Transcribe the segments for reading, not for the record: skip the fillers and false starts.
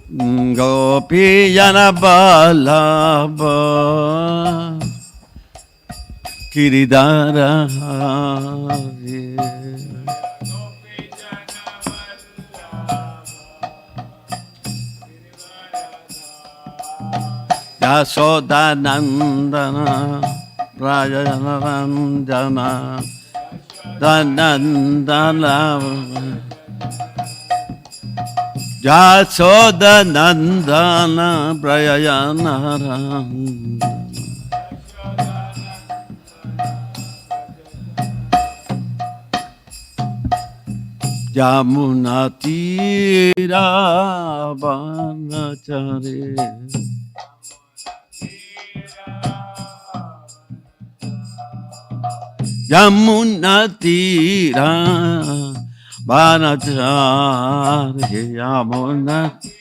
Gopiyana Balaba Kiridara Yasodanandana Rajanarandana Danandana Yasodanandana Prayanarandana Yamunatira Vanachare Yamunatira Vanachare Yamunatira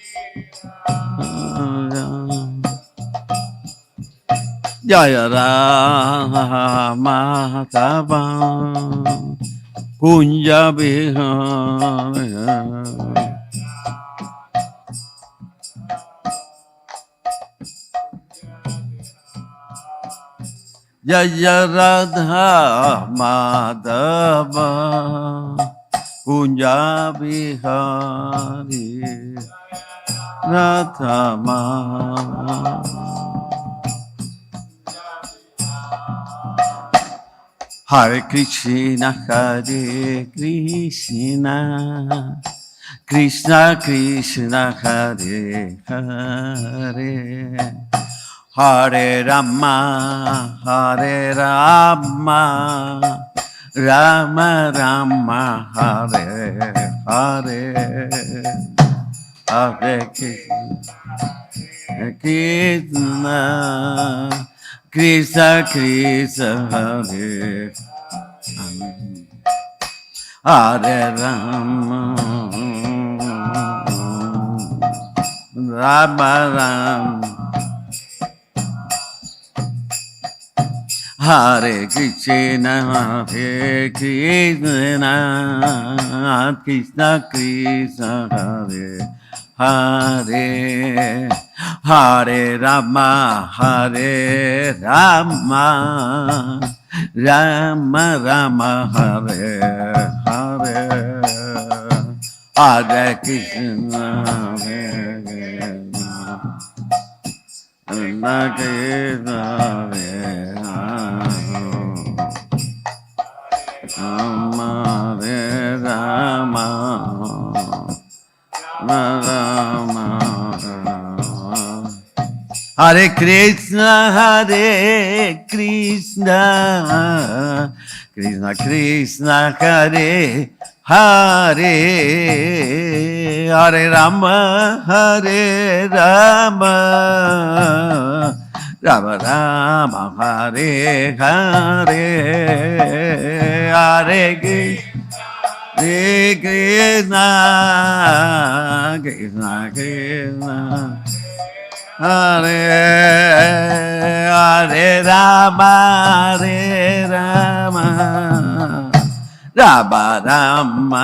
Jaya Rama Tava Kunja Vihara Jaya Radha Madhava Kunja Vihari Radha Madhava Hare Krishna, Hare Krishna, Krishna Krishna, Hare Hare, Hare Rama, Hare Rama, Rama Rama, Hare Hare, Hare Krishna, Krishna Krishna Krishna Hare Hare Rama Rama Rama Hare Krishna Hare Krishna Krishna Krishna Hare Hare Hare Rama Hare Rama Rama Rama Hare Hare Hare Krishna Hare Krishna Krishna Hare Rama Hare Rama Rama Hare Krishna Krishna Krishna Hare Hare Hare Rama Hare Rama Rama Rama Hare Hare Hare Krishna Krishna Krishna Hare Hare Rama Hare Rama Rama Rama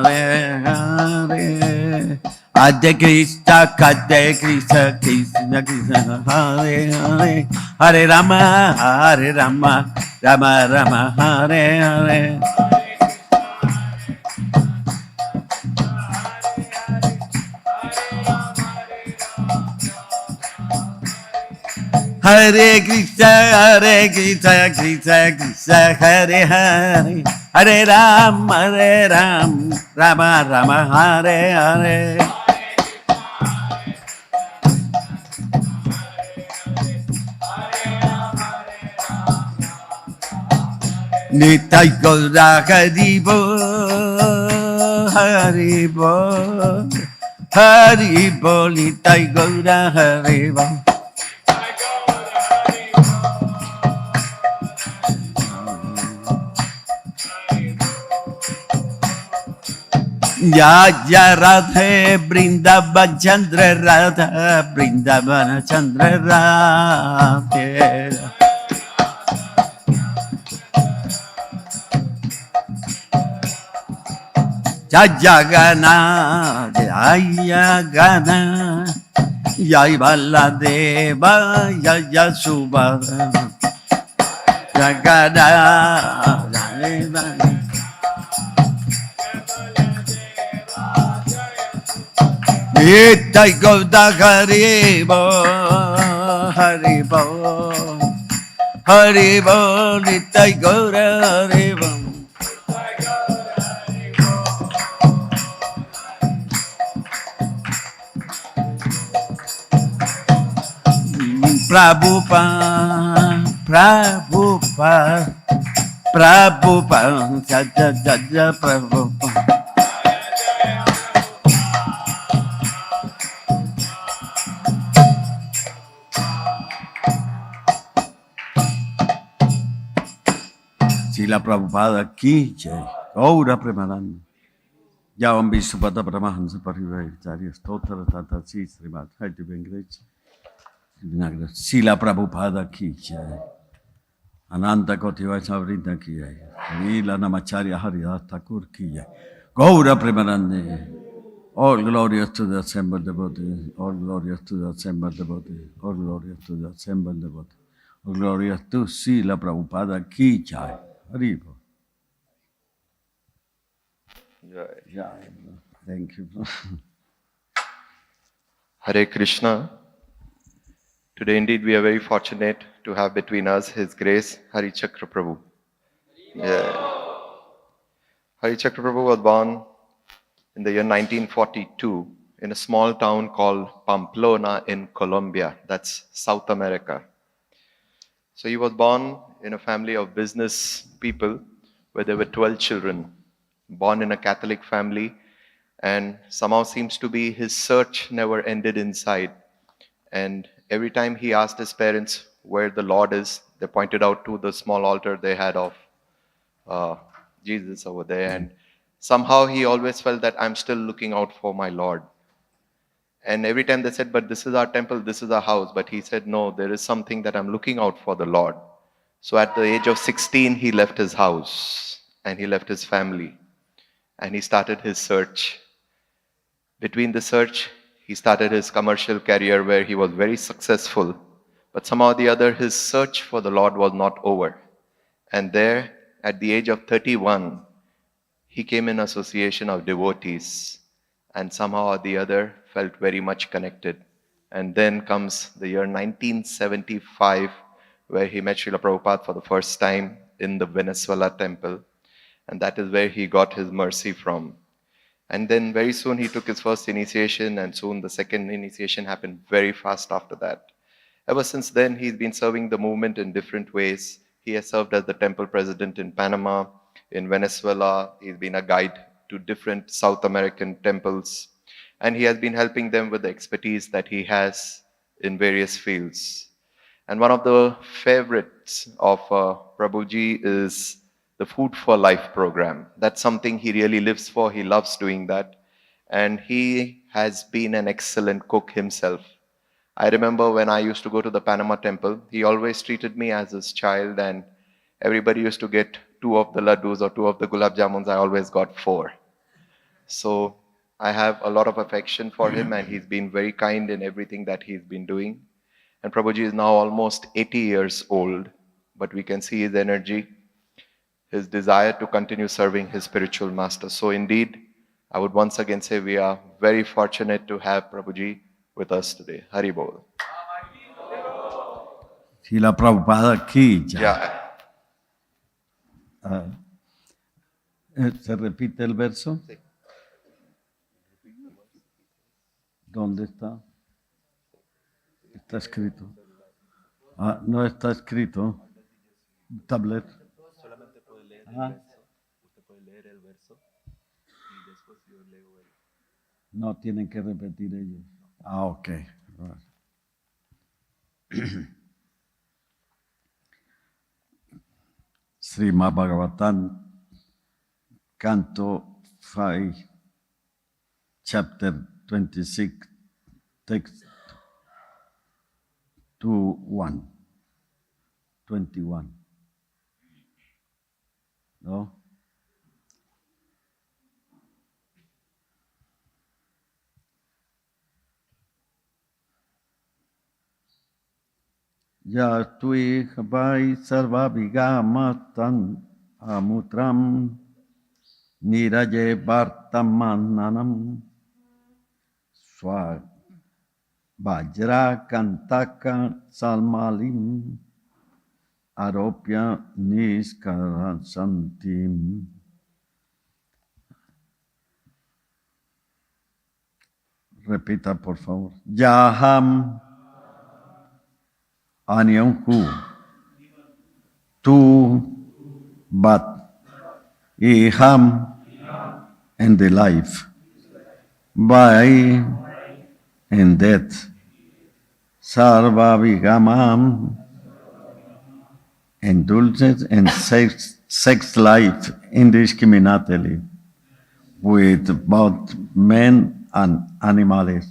Hare Hare Hare Krishna Krishna Krishna Hare Hare Hare Rama Rama Rama Hare Hare Hare Krishna Krishna Krishna Hare Hare Hare Rama Rama Rama Hare Hare Nitai Gaura Haribo Haribo Haribo Nitai Gaura Haribo Ya Radhe Vrindavan Chandra Radha Vrindavana Chandra Radhe Jajagana, Jayagana, Jai Baladeva, Jaya Subhara, Jagada, Nitai Gauda Haribo, Haribo, Haribo, Nitai Gauda Haribo. Prabhupada, Prabhupada, Prabhupada, Jaja Jaja Prabhupada. Srila Prabhupada ki jai. Gaura Premananda. Yavam Vishwapata Paramahansa Parivaracharya Stotra Tata Sri Srimad Bhakti Vengrech. Srila Prabhupada ki jai. Ananta Koti Vaishnavrinda ki jai. Nila Namacharya Haridas Thakur ki jai. Gaura Premananda. All glorious to the assembled devotees. All glorious to the assembled devotees. All glorious to the assembled devotees. All glorious to Srila Prabhupada ki jai. Haribo. Yeah, thank you. Hare Krishna. Today indeed we are very fortunate to have between us His Grace Hari Chakra Prabhu. Yeah. Hari Chakra Prabhu was born in the year 1942 in a small town called Pamplona in Colombia, that's South America. So he was born in a family of business people where there were 12 children, born in a Catholic family, and somehow seems to be his search never ended inside. And every time he asked his parents where the Lord is, they pointed out to the small altar they had of Jesus over there. And somehow he always felt that I'm still looking out for my Lord. And every time they said, but this is our temple, this is our house. But he said, no, there is something that I'm looking out for the Lord. So at the age of 16, he left his house and he left his family and he started his search. Between the search, he started his commercial career where he was very successful. But somehow or the other, his search for the Lord was not over. And there, at the age of 31, he came in association of devotees and somehow or the other felt very much connected. And then comes the year 1975, where he met Srila Prabhupada for the first time in the Venezuela temple. And that is where he got his mercy from. And then very soon he took his first initiation, and soon the second initiation happened very fast after that. Ever since then, he's been serving the movement in different ways. He has served as the temple president in Panama, in Venezuela. He's been a guide to different South American temples. And he has been helping them with the expertise that he has in various fields. And one of the favorites of Prabhuji is the Food for Life program. That's something he really lives for. He loves doing that. And he has been an excellent cook himself. I remember when I used to go to the Panama temple, he always treated me as his child, and everybody used to get 2 of the laddus or 2 of the gulab jamuns. I always got 4. So I have a lot of affection for him, and he's been very kind in everything that he's been doing. And Prabhuji is now almost 80 years old, but we can see his energy, his desire to continue serving his spiritual master. So indeed, I would once again say we are very fortunate to have Prabhuji with us today. Hari Bol. Srila Prabhupada ki jai. Yeah. ¿Se repite el verso? Sí. ¿Dónde está? Está escrito. Ah, no está escrito. Tablet. Solamente puede leer el verso. Usted puede leer el verso y después yo leo el... No tienen que repetir ellos. Ah, ok. Srimad Bhagavatam, Canto 5, Chapter 26, Text 21. ¿No? Ya tui habai sarva vigamatan amutram niraye vartamananam swa vajra kantaka salmalim aropya niskarasantim. Repita, por favor. Yaham Anyamhu Tu Bat Iham and the life by and death Sarva Vigamam indulgence and sex life indiscriminately with both men and animals.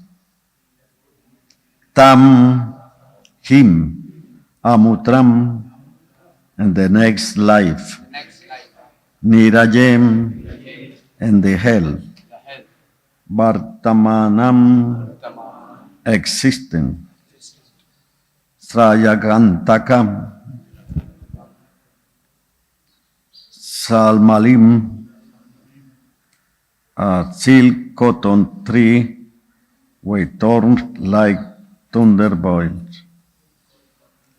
Tam him amutram and the next life. Nirajem and the hell. Vartamanam existing. Srayagantakam Salmalim a silk cotton tree were torn like thunderbolts.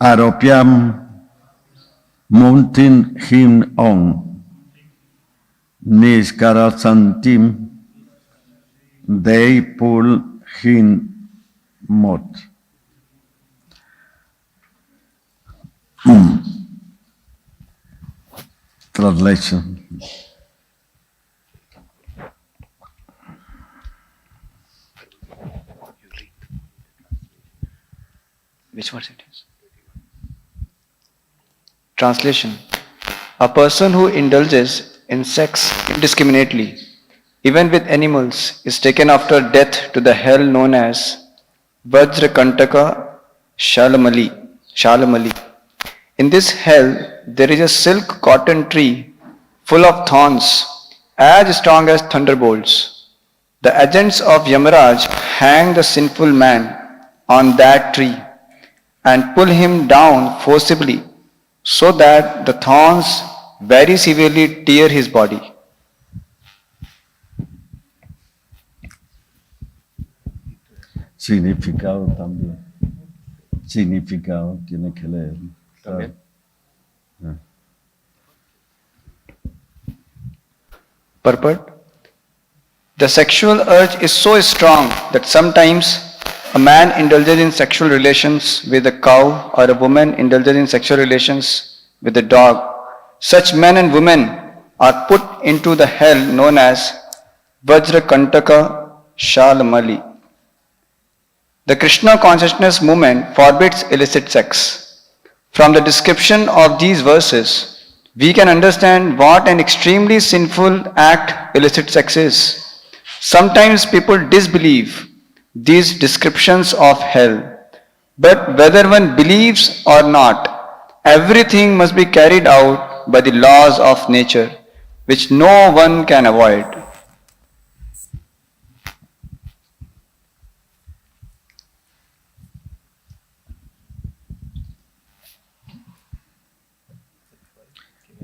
Aropiam mounting him on. Niskarasantim they pull him mot. Translation. Which verse it is? Translation. A person who indulges in sex indiscriminately, even with animals, is taken after death to the hell known as Vajrakantaka Shalamali. In this hell, there is a silk cotton tree full of thorns as strong as thunderbolts. The agents of Yamaraj hang the sinful man on that tree and pull him down forcibly so that the thorns very severely tear his body. Significado también. Significado tiene que leer. También. Purport. The sexual urge is so strong that sometimes a man indulges in sexual relations with a cow or a woman indulges in sexual relations with a dog. Such men and women are put into the hell known as Vajrakantaka Shalamali. The Krishna consciousness movement forbids illicit sex. From the description of these verses, we can understand what an extremely sinful act illicit sex is. Sometimes people disbelieve these descriptions of hell, but whether one believes or not, everything must be carried out by the laws of nature, which no one can avoid.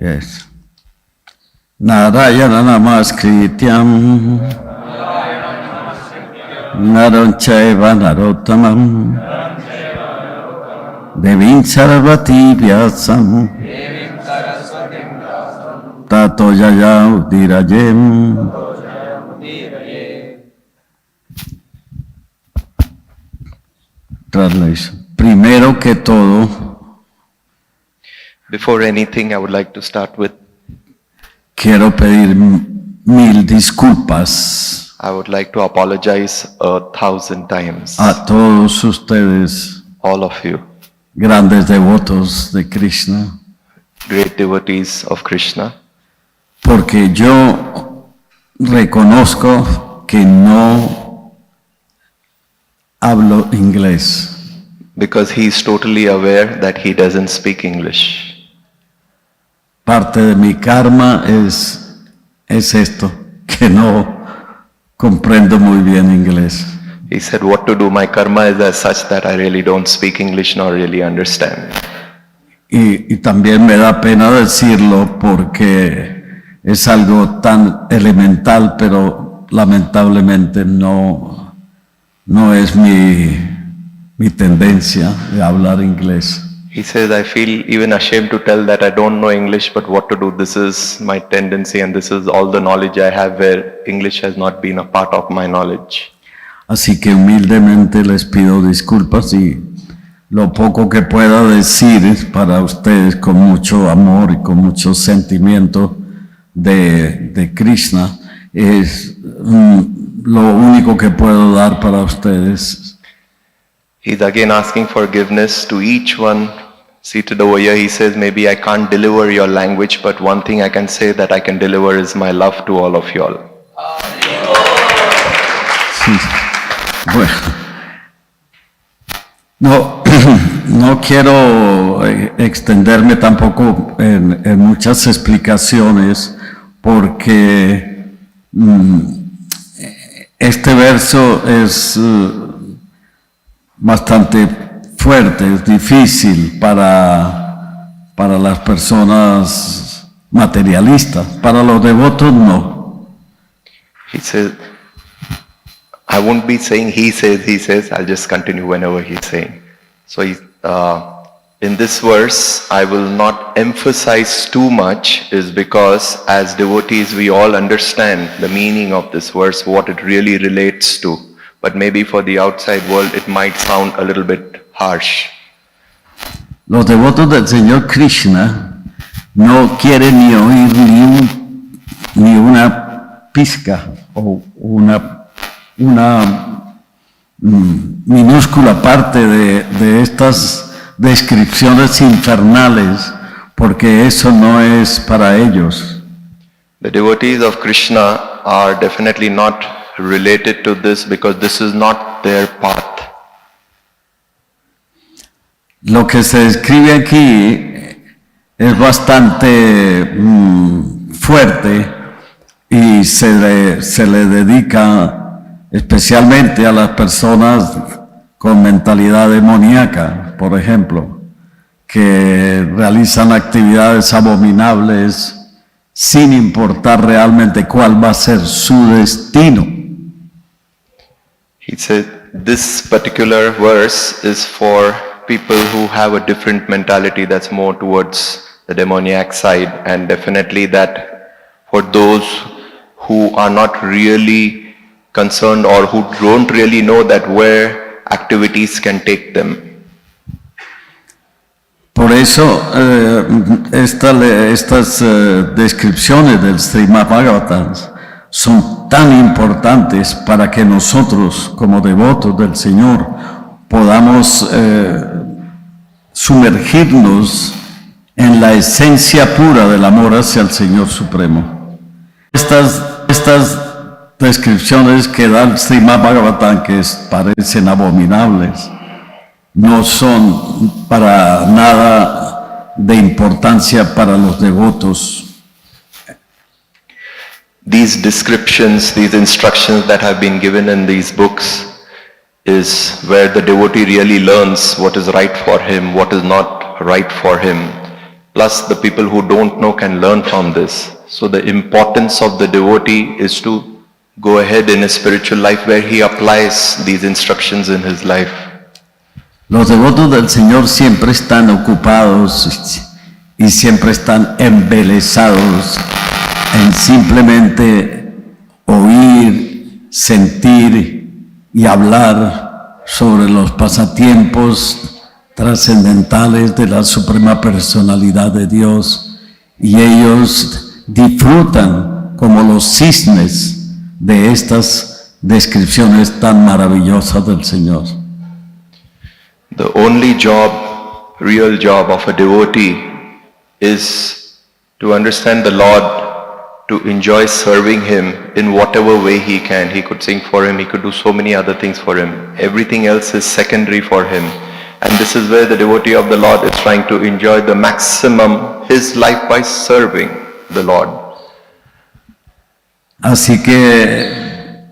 Yes. Narayana Namaskrityam Naram Chaiva Narottamam Devim Sarvati Vyasam Tato Yaya Udirajem. Translation. Primero que todo, Before anything, I would like to start with, quiero pedir mil disculpas I would like to apologize 1,000 times. a todos ustedes, All of you, grandes devotos de Krishna, great devotees of Krishna, porque yo reconozco que no hablo inglés. because he is totally aware that he doesn't speak English. Parte de mi karma es esto, que no comprendo muy bien inglés. He said, what to do? My karma is as such that I really don't speak English nor really understand. Y también me da pena decirlo porque es algo tan elemental, pero lamentablemente no es mi tendencia de hablar inglés. He says, I feel even ashamed to tell that I don't know English, but what to do? This is my tendency and this is all the knowledge I have where English has not been a part of my knowledge. Así que humildemente les pido disculpas y lo poco que pueda decir para ustedes con mucho amor y con mucho sentimiento de Krishna es lo único que puedo dar para ustedes. He's again asking forgiveness to each one seated over here. He says, maybe I can't deliver your language, but one thing I can say that I can deliver is my love to all of you all. Sí. Bueno, no quiero extenderme tampoco en muchas explicaciones porque este verso es bastante fuerte, es difícil para las personas materialistas, para los devotos no. He says, I won't be saying he says, I'll just continue whenever he's saying. So in this verse, I will not emphasize too much is because as devotees, we all understand the meaning of this verse, what it really relates to. But maybe for the outside world, it might sound a little bit harsh. Los devotos del Señor Krishna no quieren ni oír ni una pizca o una minúscula parte de estas descripciones infernales, porque eso no es para ellos. The devotees of Krishna are definitely not related to this because this is not their path. Lo que se describe aquí es bastante fuerte y se le dedica especialmente a las personas con mentalidad demoníaca, por ejemplo, que realizan actividades abominables sin importar realmente cuál va a ser su destino. He said this particular verse is for people who have a different mentality that's more towards the demoniac side, and definitely that for those who are not really concerned or who don't really know that where activities can take them. Por eso estas descripciones del Srimad Bhagavatam son tan importantes para que nosotros como devotos del Señor podamos sumergirnos en la esencia pura del amor hacia el Señor Supremo. Estas descripciones que da el Srimad Bhagavatam, que parecen abominables, no son para nada de importancia para los devotos. These descriptions, these instructions that have been given in these books is where the devotee really learns what is right for him, what is not right for him. Plus the people who don't know can learn from this. So the importance of the devotee is to go ahead in his spiritual life where he applies these instructions in his life. Los devotos del Señor siempre están ocupados y siempre están embelesados en simplemente oír, sentir y hablar sobre los pasatiempos trascendentales de la Suprema Personalidad de Dios, y ellos disfrutan como los cisnes de estas descripciones tan maravillosas del Señor. The only job, real job of a devotee is to understand the Lord, to enjoy serving Him in whatever way he can. He could sing for Him, he could do so many other things for Him. Everything else is secondary for Him. And this is where the devotee of the Lord is trying to enjoy the maximum his life by serving the Lord. Así que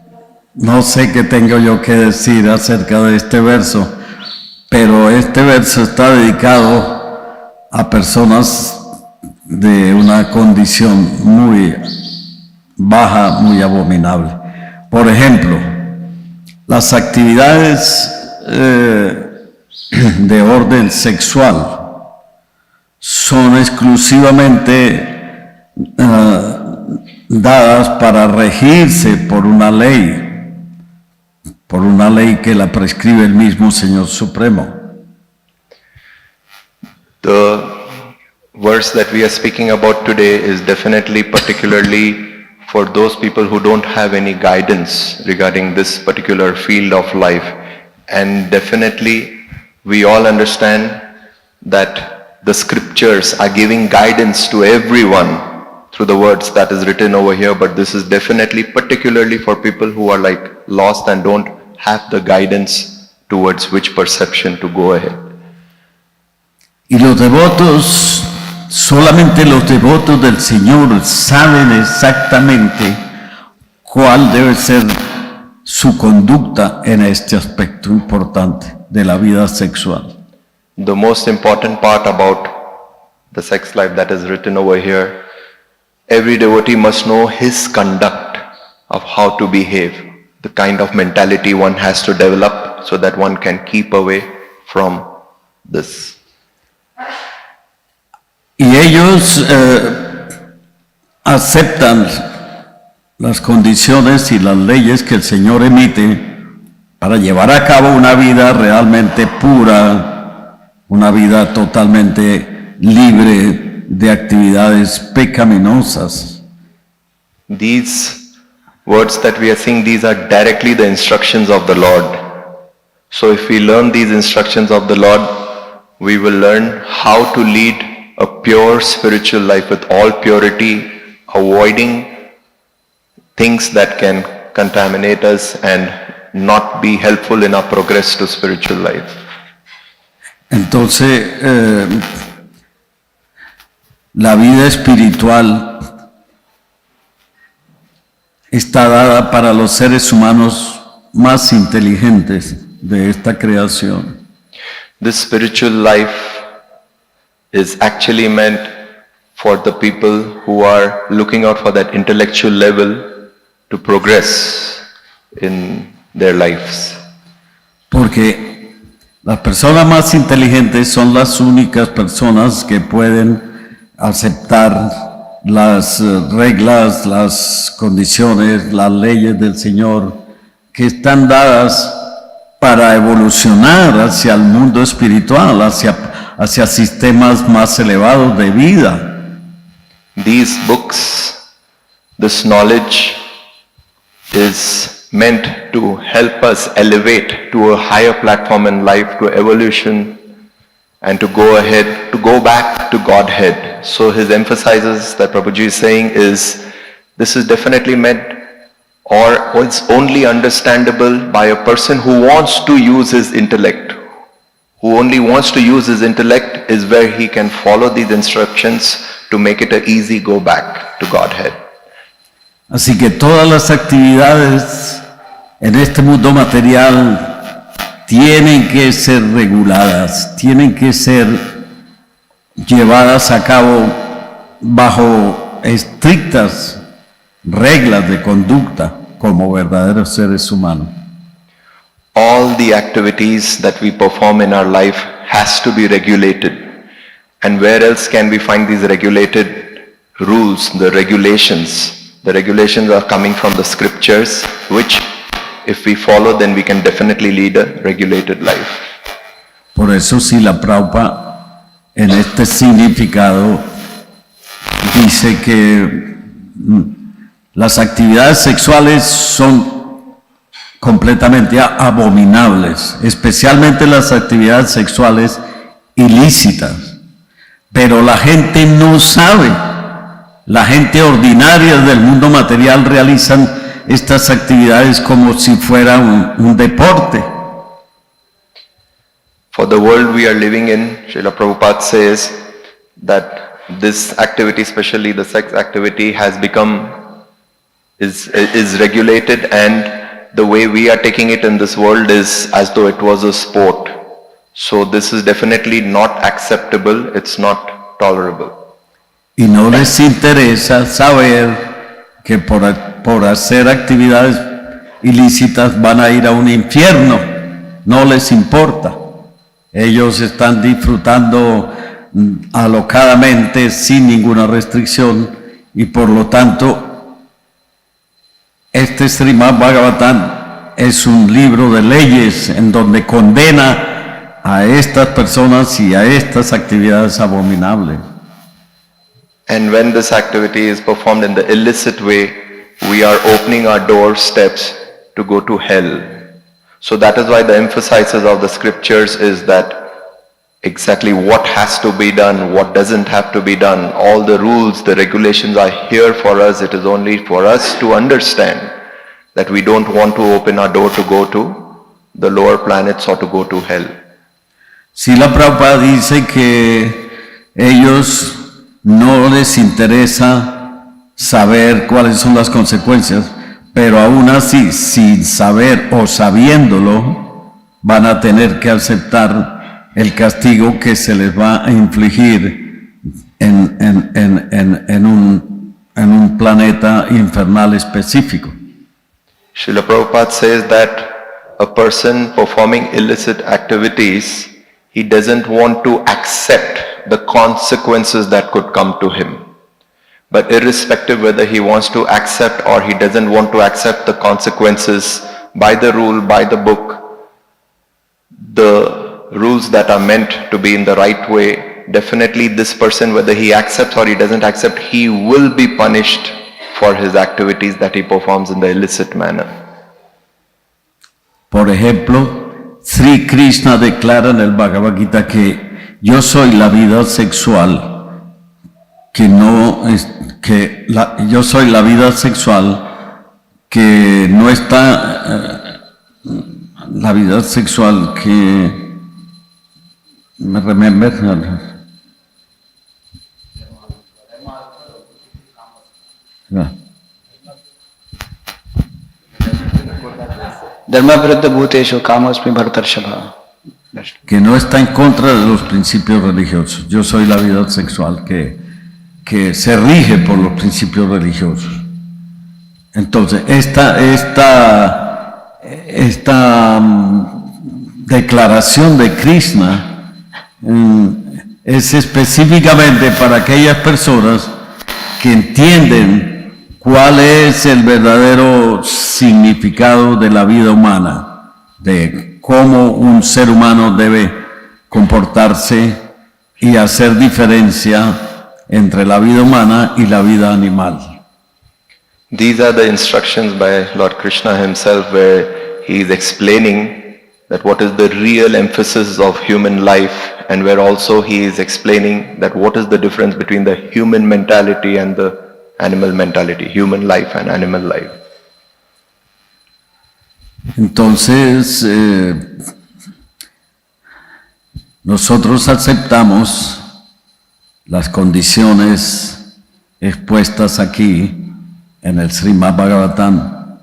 No sé qué tengo yo que decir acerca de este verso, pero este verso está dedicado a personas de una condición muy baja, muy abominable. Por ejemplo, las actividades de orden sexual son exclusivamente dadas para regirse por una ley que la prescribe el mismo Señor Supremo. The verse that we are speaking about today is definitely particularly for those people who don't have any guidance regarding this particular field of life. And definitely we all understand that the scriptures are giving guidance to everyone through the words that is written over here, but this is definitely particularly for people who are like lost and don't have the guidance towards which perception to go ahead. Y los devotos, solamente los devotos del Señor saben exactamente cuál debe ser su conducta en este aspecto importante de la vida sexual. The most important part about the sex life that is written over here, every devotee must know his conduct of how to behave, the kind of mentality one has to develop so that one can keep away from this. Y ellos aceptan las condiciones y las leyes que el Señor emite para llevar a cabo una vida realmente pura, una vida totalmente libre de actividades pecaminosas. These words that we are seeing, these are directly the instructions of the Lord. So if we learn these instructions of the Lord, we will learn how to lead a pure spiritual life with all purity, avoiding things that can contaminate us and not be helpful in our progress to spiritual life. Entonces, la vida espiritual está dada para los seres humanos más inteligentes de esta creación. This spiritual life is actually meant for the people who are looking out for that intellectual level to progress in their lives. Porque las personas más inteligentes son las únicas personas que pueden aceptar las reglas, las condiciones, las leyes del Señor que están dadas para evolucionar hacia el mundo espiritual, hacia sistemas más elevados de vida. These books, this knowledge is meant to help us elevate to a higher platform in life, to evolution, and to go ahead, to go back to Godhead. So his emphasizes that Prabhuji is saying is, this is definitely meant or it's only understandable by a person who wants to use his intellect. Who only wants to use his intellect is where he can follow these instructions to make it an easy go back to Godhead. Así que todas las actividades en este mundo material tienen que ser reguladas, tienen que ser llevadas a cabo bajo estrictas reglas de conducta como verdaderos seres humanos. All the activities that we perform in our life has to be regulated. And where else can we find these regulated rules, the regulations? The regulations are coming from the scriptures, which if we follow, then we can definitely lead a regulated life. Por eso Srila Prabhupada en este significado dice que las actividades sexuales son completamente abominables, especialmente las actividades sexuales ilícitas. Pero la gente no sabe. La gente ordinaria del mundo material realizan estas actividades como si fuera un deporte. For the world we are living in, Srila Prabhupada says that this activity, especially the sex activity, has become is regulated, and the way we are taking it in this world is as though it was a sport. So this is definitely not acceptable, it's not tolerable. Y no les interesa saber que por hacer actividades ilícitas van a ir a un infierno. No les importa. Ellos están disfrutando alocadamente sin ninguna restricción y por lo tanto este Srimad Bhagavatam es un libro de leyes en donde condena a estas personas y a estas actividades abominables. And when this activity is performed in the illicit way, we are opening our doorsteps to go to hell. So that is why the emphasis of the scriptures is that exactly what has to be done, what doesn't have to be done, all the rules, the regulations are here for us. It is only for us to understand that we don't want to open our door to go to the lower planets or to go to hell. Srila Prabhupada dice que ellos no les interesa saber cuáles son las consecuencias, pero aún así, sin saber o sabiéndolo, van a tener que aceptar el castigo que se les va a infligir en un planeta infernal específico. Srila Prabhupada says that a person performing illicit activities, he doesn't want to accept the consequences that could come to him. But irrespective whether he wants to accept or he doesn't want to accept the consequences by the rule, by the book, the rules that are meant to be in the right way, definitely this person, whether he accepts or he doesn't accept, he will be punished for his activities that he performs in the illicit manner. Por ejemplo, Sri Krishna declara en el Bhagavad Gita que yo soy la vida sexual, yo soy la vida sexual que no está, la vida sexual que me remember. Dharma viruddha bhuteshu kamasmi bhartarshava. Que no está en contra de los principios religiosos. Yo soy la vida sexual que se rige por los principios religiosos. Entonces, esta declaración de Krishna es específicamente para aquellas personas que entienden cuál es el verdadero significado de la vida humana, de cómo un ser humano debe comportarse y hacer diferencia entre la vida humana y la vida animal. These are the instructions by Lord Krishna himself, where he is explaining that what is the real emphasis of human life, and where also he is explaining that what is the difference between the human mentality and the animal mentality, human life and animal life. Entonces, nosotros aceptamos las condiciones expuestas aquí en el Srimad Bhagavatam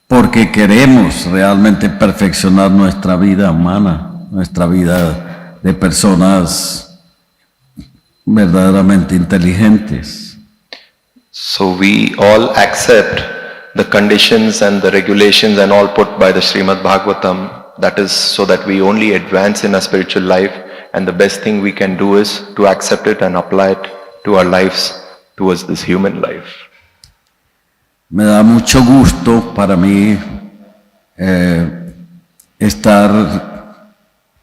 porque queremos realmente perfeccionar nuestra vida humana, nuestra vida de personas verdaderamente inteligentes. So we all accept the conditions and the regulations and all put by the Srimad Bhagavatam. That is so that we only advance in our spiritual life, and the best thing we can do is to accept it and apply it to our lives towards this human life. Me da mucho gusto para mí estar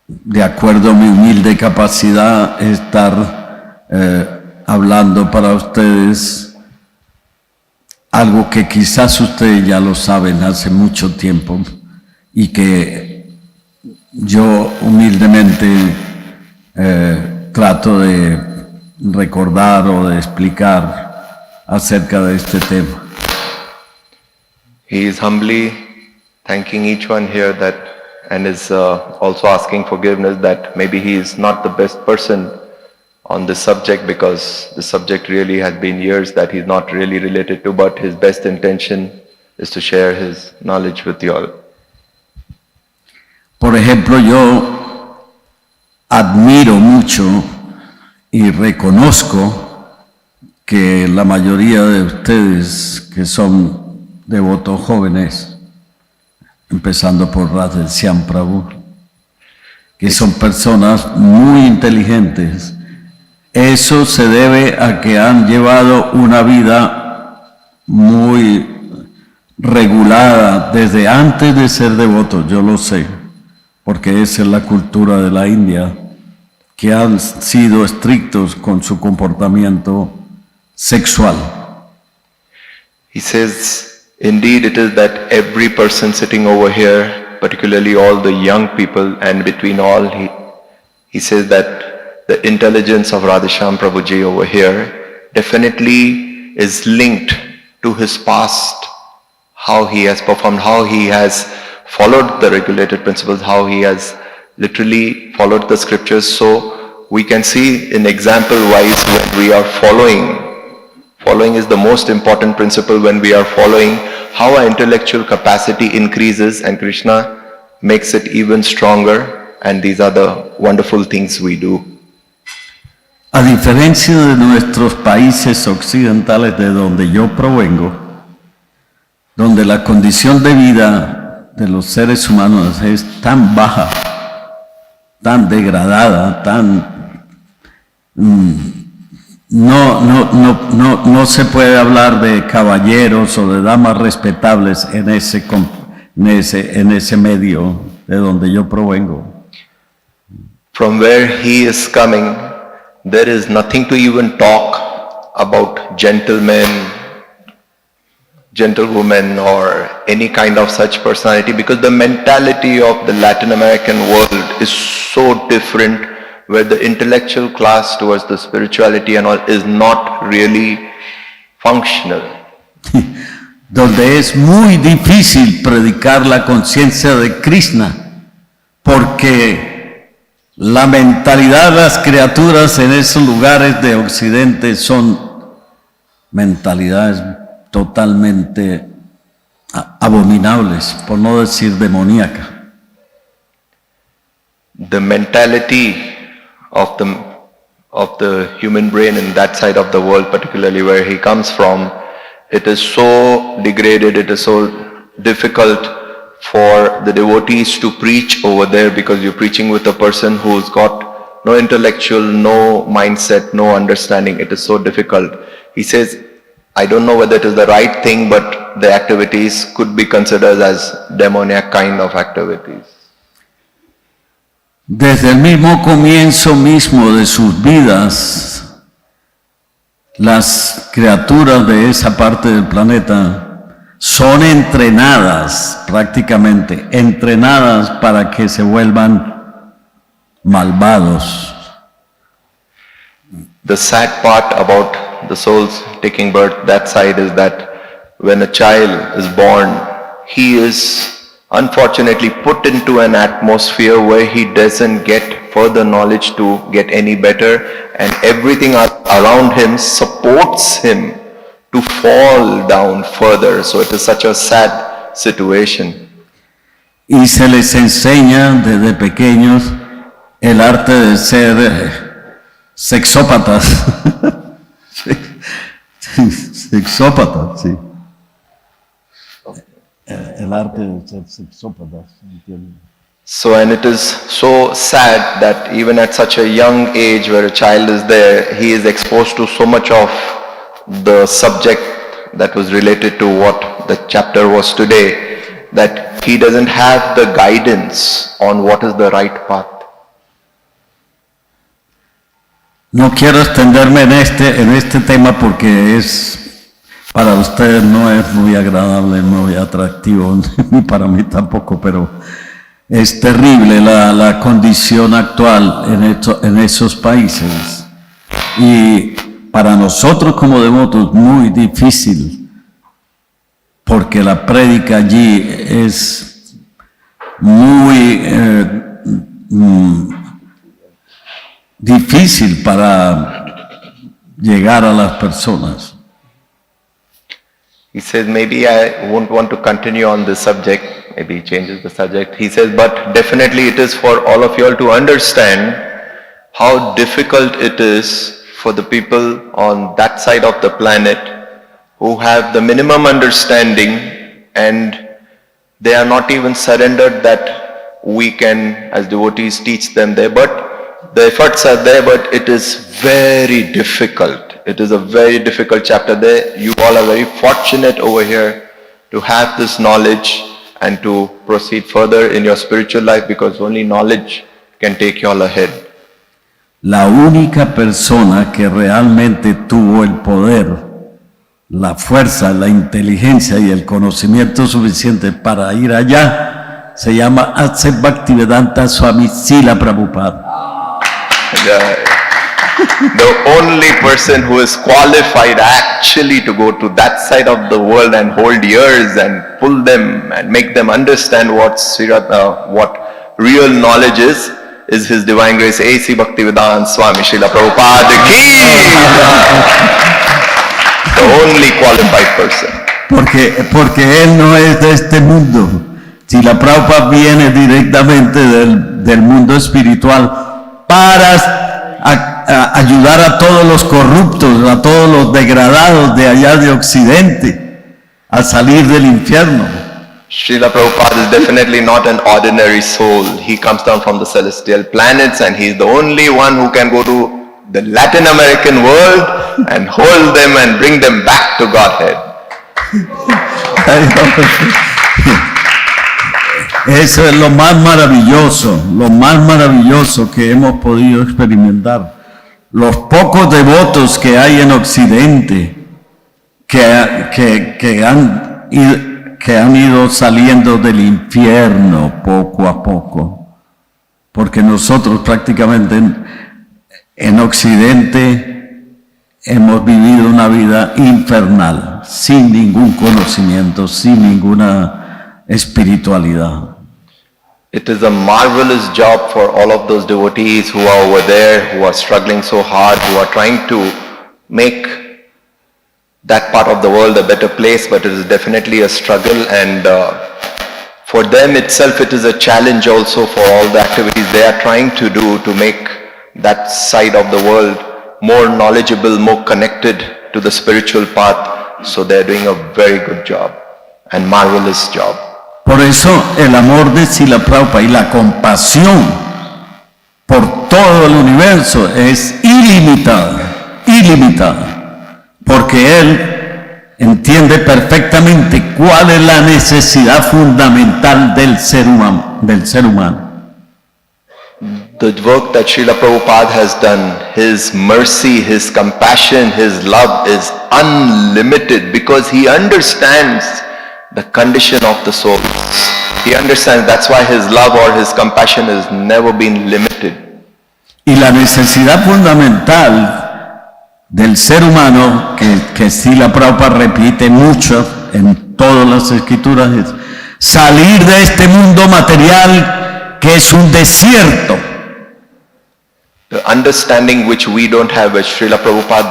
de acuerdo a mi humilde capacidad, estar hablando para ustedes algo que quizás ustedes ya lo saben hace mucho tiempo y que yo humildemente trato de recordar o de explicar acerca de este tema. He is humbly thanking each one here that, and is also asking forgiveness that maybe he is not the best person on this subject, because the subject really has been years that he's not really related to, but his best intention is to share his knowledge with you all. Por ejemplo, yo admiro mucho y reconozco que la mayoría de ustedes que son devotos jóvenes, empezando por Darshan Prabhu, que son personas muy inteligentes, eso se debe a que han llevado una vida muy regulada desde antes de ser devotos, yo lo sé, porque esa es la cultura de la India, que han sido estrictos con su comportamiento sexual. He says, indeed it is that every person sitting over here, particularly all the young people, and between all, he says that the intelligence of Radheshyam Prabhuji over here definitely is linked to his past, how he has performed, how he has followed the regulated principles, how he has literally followed the scriptures. So we can see in example wise when we are following is the most important principle. When we are following, how our intellectual capacity increases and Krishna makes it even stronger, and these are the wonderful things we do. A diferencia de nuestros países occidentales de donde yo provengo, donde la condición de vida de los seres humanos es tan baja, tan degradada, tan no se puede hablar de caballeros o de damas respetables en ese medio de donde yo provengo. From where he is coming, there is nothing to even talk about gentlemen, gentlewomen, or any kind of such personality, because the mentality of the Latin American world is so different, where the intellectual class towards the spirituality and all is not really functional. Donde es muy difícil predicar la conciencia de Krishna, porque la mentalidad de las criaturas en esos lugares de Occidente son mentalidades totalmente abominables, por no decir demoníacas. The mentality of the human brain in that side of the world, particularly where he comes from, it is so degraded, it is so difficult for the devotees to preach over there, because you're preaching with a person who's got no intellectual, no mindset, no understanding. It is so difficult. He says, I don't know whether it is the right thing, but the activities could be considered as demoniac kind of activities. Desde el mismo comienzo mismo de sus vidas, las criaturas de esa parte del planeta son entrenadas, prácticamente entrenadas para que se vuelvan malvados. The sad part about the souls taking birth that side is that when a child is born, he is unfortunately put into an atmosphere where he doesn't get further knowledge to get any better, and everything around him supports him to fall down further. So it is such a sad situation. Y se les enseña desde pequeños el arte de ser sexópatas. Sexópatas, sí. El arte de ser sexópatas, ¿entiendes? So, and it is so sad that even at such a young age where a child is there, he is exposed to so much of the subject that was related to what the chapter was today, that he doesn't have the guidance on what is the right path. No quiero extenderme en este tema porque para ustedes no es muy agradable, muy atractivo, ni para mí tampoco, pero es terrible la condición actual en esos países. Y para nosotros como devotos muy difícil, porque la prédica allí es muy difícil para llegar a las personas. He says, maybe I won't want to continue on this subject. Maybe he changes the subject. He says, but definitely it is for all of you all to understand how difficult it is for the people on that side of the planet who have the minimum understanding and they are not even surrendered that we can as devotees teach them there. But the efforts are there, but it is very difficult. It is a very difficult chapter there. You all are very fortunate over here to have this knowledge and to proceed further in your spiritual life, because only knowledge can take you all ahead. La única persona que realmente tuvo el poder, la fuerza, la inteligencia y el conocimiento suficiente para ir allá se llama Atse Bhaktivedanta Swami Srila Prabhupada. The only person who is qualified actually to go to that side of the world and hold ears and pull them and make them understand what real knowledge is His Divine Grace A.C. Bhaktivedanta Swami Srila Prabhupada ki. The only qualified person. Porque él no es de este mundo. Srila Prabhupada viene directamente del mundo espiritual para ayudar a todos los corruptos, a todos los degradados de allá de Occidente a salir del infierno. Srila Prabhupada is definitely not an ordinary soul. He comes down from the celestial planets and he is the only one who can go to the Latin American world and hold them and bring them back to Godhead. Eso es lo más maravilloso que hemos podido experimentar. Los pocos devotos que hay en Occidente que han ido saliendo del infierno poco a poco, porque nosotros prácticamente en Occidente hemos vivido una vida infernal, sin ningún conocimiento, sin ninguna espiritualidad. It is a marvelous job for all of those devotees who are over there, who are struggling so hard, who are trying to make that part of the world a better place, but it is definitely a struggle, and for them itself it is a challenge also for all the activities they are trying to do to make that side of the world more knowledgeable, more connected to the spiritual path. So they are doing a very good job and marvelous job. Por eso el amor de Srila Prabhupada y la compasión por todo el universo es ilimitada, porque él entiende perfectamente cuál es la necesidad fundamental del ser humano. The work that Srila Prabhupada has done, his mercy, his compassion, his love is unlimited because he understands the condition of the soul. He understands, that's why his love or his compassion has never been limited. Y la necesidad fundamental del ser humano, que Srila Prabhupada repite mucho en todas las escrituras, es salir de este mundo material que es un desierto. The understanding which we don't have, which Srila Prabhupada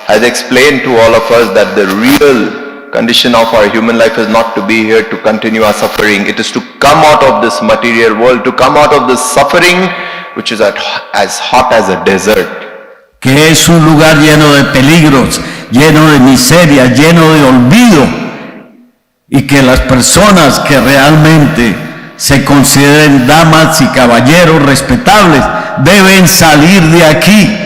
has explained to all of us, that the real condition of our human life is not to be here to continue our suffering. It is to come out of this material world, to come out of this suffering which is as hot as a desert. Que es un lugar lleno de peligros, lleno de miseria, lleno de olvido, y que las personas que realmente se consideren damas y caballeros respetables deben salir de aquí.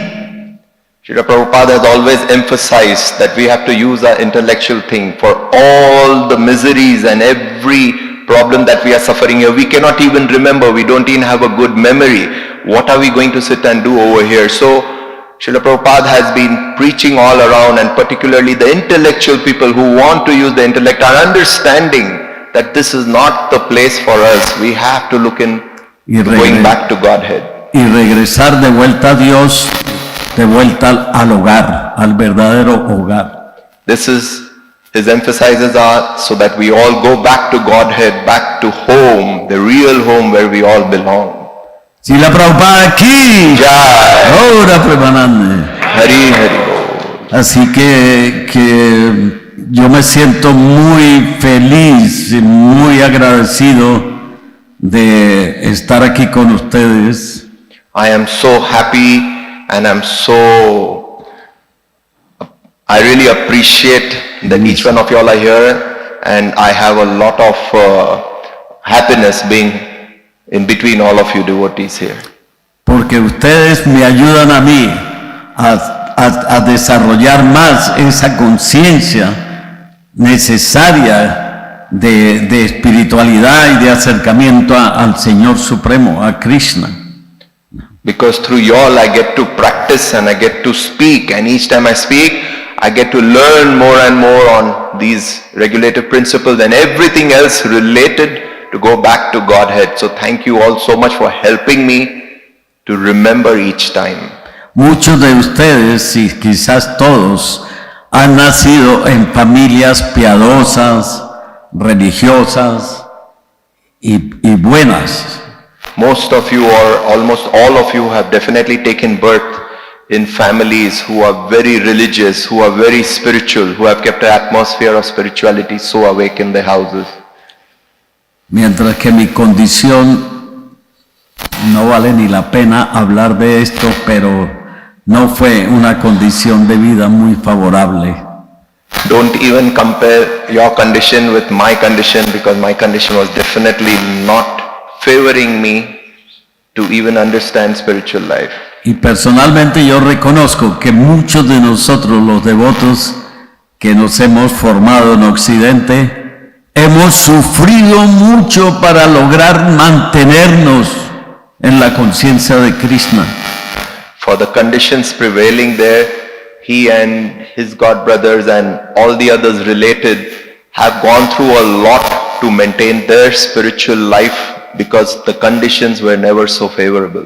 Srila Prabhupada has always emphasized that we have to use our intellectual thing for all the miseries and every problem that we are suffering here. We cannot even remember, we don't even have a good memory. What are we going to sit and do over here? So Srila Prabhupada has been preaching all around, and particularly the intellectual people who want to use the intellect are understanding that this is not the place for us. We have to look in going back to Godhead. Y regresar de vuelta a Dios, de vuelta al hogar, al verdadero hogar. This is, his emphasizes are so that we all go back to Godhead, back to home, the real home where we all belong. Srila Prabhupada aquí. Jai. Ahora Premanande. Hari Hari Bol. Así que yo me siento muy feliz y muy agradecido de estar aquí con ustedes. I am so happy and I really appreciate that each one of y'all are here, and I have a lot of happiness being in between all of you devotees here. Porque ustedes me ayudan a mí a desarrollar más esa conciencia necesaria de espiritualidad y de acercamiento al Señor Supremo, a Krishna. Because through y'all I get to practice and I get to speak, and each time I speak I get to learn more and more on these regulative principles and everything else related to go back to Godhead. So thank you all so much for helping me to remember each time. Muchos de ustedes, y quizás todos, han nacido en familias piadosas, religiosas y buenas. Most of you, or almost all of you, have definitely taken birth in families who are very religious, who are very spiritual, who have kept an atmosphere of spirituality so awake in their houses. Mientras que mi condición, no vale ni la pena hablar de esto, pero no fue una condición de vida muy favorable. Don't even compare your condition with my condition, because my condition was definitely not favoring me to even understand spiritual life. Y personalmente yo reconozco que muchos de nosotros, los devotos que nos hemos formado en Occidente, hemos sufrido mucho para lograr mantenernos en la conciencia de Krishna. For the conditions prevailing there, he and his god brothers and all the others related have gone through a lot to maintain their spiritual life, because the conditions were never so favorable.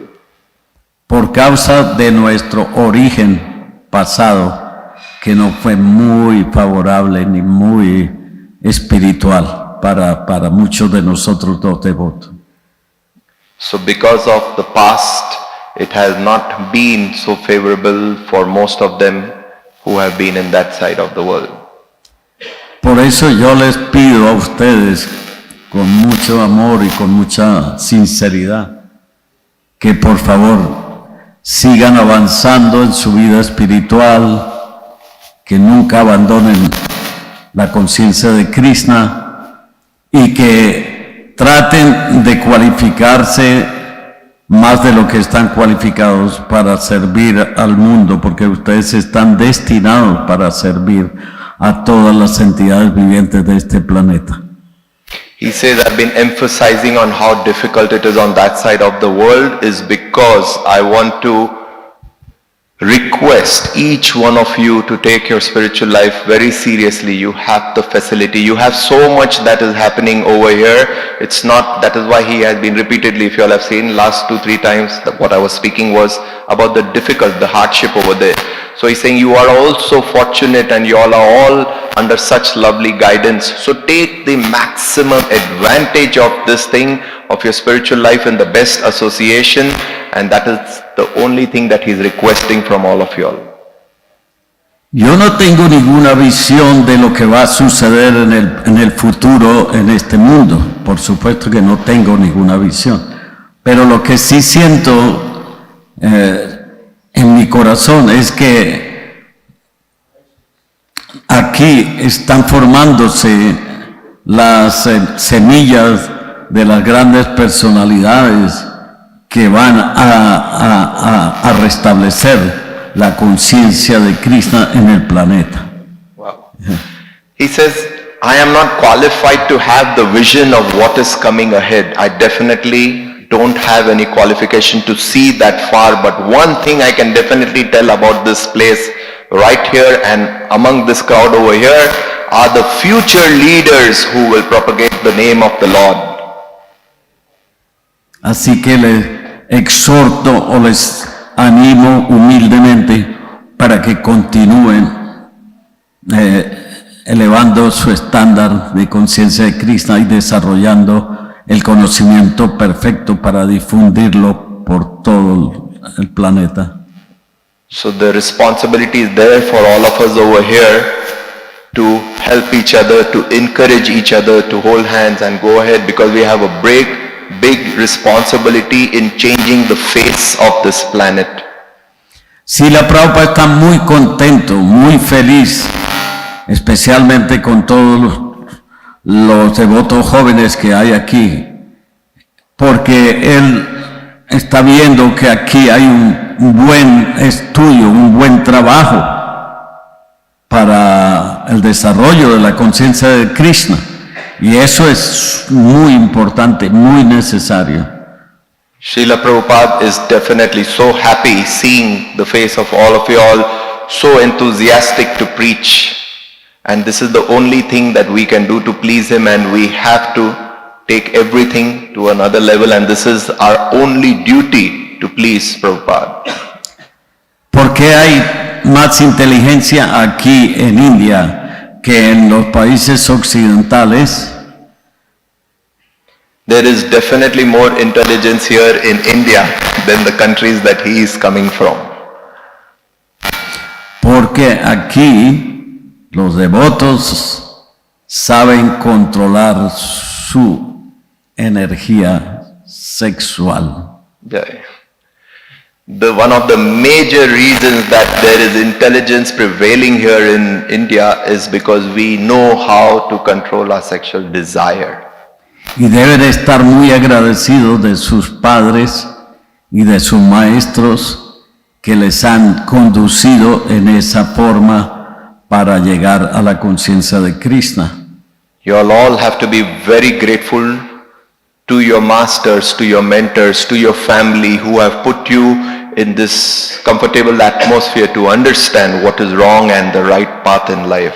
Por causa de nuestro origen pasado, que no fue muy favorable ni muy espiritual para muchos de nosotros los devotos. So because of the past, it has not been so favorable for most of them who have been in that side of the world. Por eso yo les pido a ustedes, con mucho amor y con mucha sinceridad, que por favor sigan avanzando en su vida espiritual, que nunca abandonen la conciencia de Krishna y que traten de cualificarse más de lo que están cualificados para servir al mundo, porque ustedes están destinados para servir a todas las entidades vivientes de este planeta. He says, I've been emphasizing on how difficult it is on that side of the world is because I want to request each one of you to take your spiritual life very seriously. You have the facility. You have so much that is happening over here. It's not, that is why he has been repeatedly, if you all have seen last 2-3 times, what I was speaking was about the difficult, the hardship over there. So he's saying you are also fortunate and you all are all under such lovely guidance. So take the maximum advantage of this thing, of your spiritual life in the best association, and that is the only thing that he's requesting from all of you all. Yo no tengo ninguna visión de lo que va a suceder en el futuro en este mundo. Por supuesto que no tengo ninguna visión. Pero lo que sí siento en mi corazón es que aquí están formándose las semillas de las grandes personalidades que van a restablecer la conciencia de Krishna en el planeta. Wow. He says, I am not qualified to have the vision of what is coming ahead. I definitely don't have any qualification to see that far, but one thing I can definitely tell about this place right here and among this crowd over here are the future leaders who will propagate the name of the Lord. Así que les exhorto o les animo humildemente para que continúen elevando su estándar de conciencia de Krishna y desarrollando el conocimiento perfecto para difundirlo por todo el planeta. So the responsibility is there for all of us over here to help each other, to encourage each other, to hold hands and go ahead, because we have a big responsibility in changing the face of this planet. Srila Prabhupada está muy contento, muy feliz, especialmente con todos los devotos jóvenes que hay aquí, porque él está viendo que aquí hay un buen estudio, un buen trabajo para el desarrollo de la conciencia de Krishna, y eso es muy importante, muy necesario. Srila Prabhupada is definitely so happy seeing the face of all of you all, so enthusiastic to preach. And this is the only thing that we can do to please him, and we have to take everything to another level, and this is our only duty to please Prabhupada. ¿Por qué hay más inteligencia aquí en India que en los países occidentales? There is definitely more intelligence here in India than the countries that he is coming from. Porque aquí los devotos saben controlar su energía sexual. Yeah. One of the major reasons that there is intelligence prevailing here in India is because we know how to control our sexual desire. Y deben estar muy agradecidos de sus padres y de sus maestros que les han conducido en esa forma para llegar a la conciencia de Krishna. You all have to be very grateful to your masters, to your mentors, to your family who have put you in this comfortable atmosphere to understand what is wrong and the right path in life.